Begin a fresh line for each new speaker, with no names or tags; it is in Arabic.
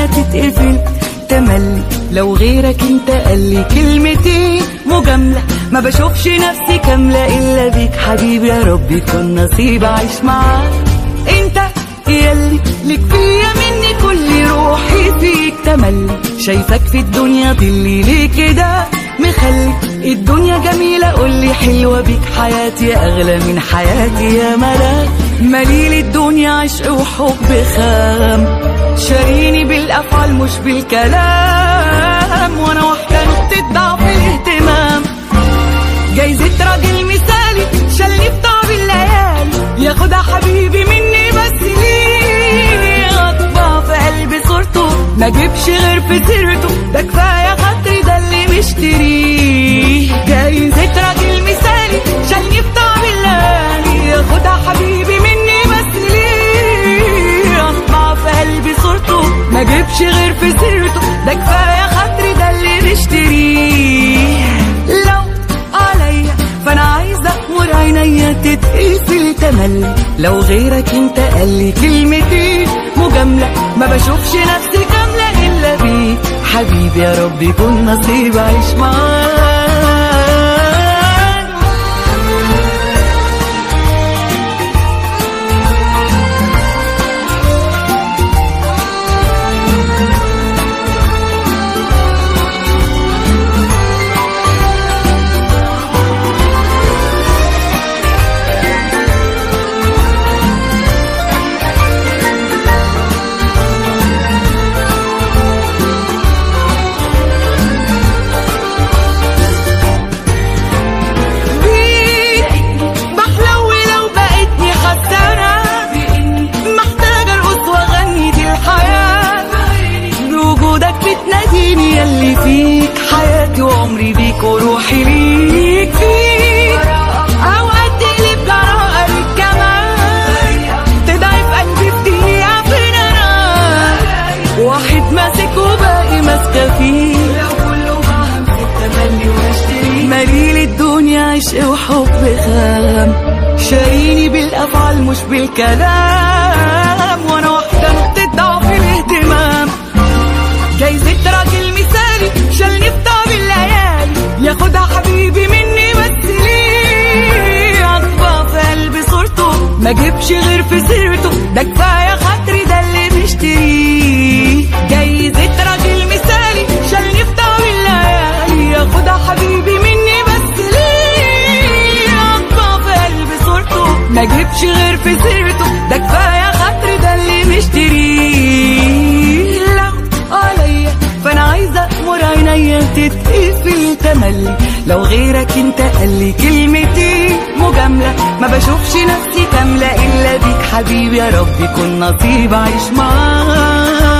تتقفل تملي لو غيرك انت قالي كلمتين مجاملة، ما بشوفش نفسي كاملة الا بيك حبيبي، يا رب يكون نصيب اعيش معاك. انت ياللي ليك فيا مني كل روحي فيك تملي، شايفك في الدنيا ضلي ليه كده مخلي الدنيا جميلة، قولي حلوة بيك حياتي اغلى من حياتي يا ملاك، مليل الدنيا عشق وحب خام، شاريني بالافعال مش بالكلام، وانا واحدة نقطة ضعف الاهتمام، جايزة راجل مثالي شالني في طعم الليالي، ياخدها حبيبي مني بس ليه اطبع في قلبي صورته، ما جيبش غير في سيرته، ده كفاية خاطري ده اللي مشتريه، جايزة راجل مثالي شالني في طعم الليالي، ياخدها حبيبي مني بس ليه اطبع في قلبي صورته، ما جيبش غير في سيرته، ده كفاية خاطري ده اللي مشتريه. لو عليا فانا عايزة امور عينيا تتقفل تملي، لو غيرك انت قالي كلمتين مجاملة، ما بشوفش نفسي كاملة الا بيك حبيبي، يا رب يكون نصيب اعيش معاك. ياللي فيك حياتي وعمري بيك وروحي ليك فيك، اوقات تقلب جراءة بالكمال، تضعف قلبي في دقيقة فين انا، واحد ماسك وباقي ماسكة فيه، لو كله بهم في التملي واشتري، مليل الدنيا عشق وحب خام، شاريني بالافعال مش بالكلام، وانا واحدة نقطة ضعف الاهتمام، جايزة راجل مثالي شالني في طعم الليالي، ياخدها حبيبي مني بس ليه اطبع في قلبي صورته، ما جيبش غير في سيرته، ده كفاية خاطري ده اللي مشتريه، جايزة راجل مثالي شالني في طعم الليالي، ياخدها حبيبي مني بس ليه اطبع في قلبي صورته، ما جيبش غير في سيرته، ده كفاية خاطري ده اللي مشتريه. عليا فانا عايزة امور عينيا تتقفل تملي، لو غيرك انت قالي كلمتين مجاملة، ما بشوفش نفسي كاملة الا بيك حبيبي، يا رب يكون نصيب اعيش معاك.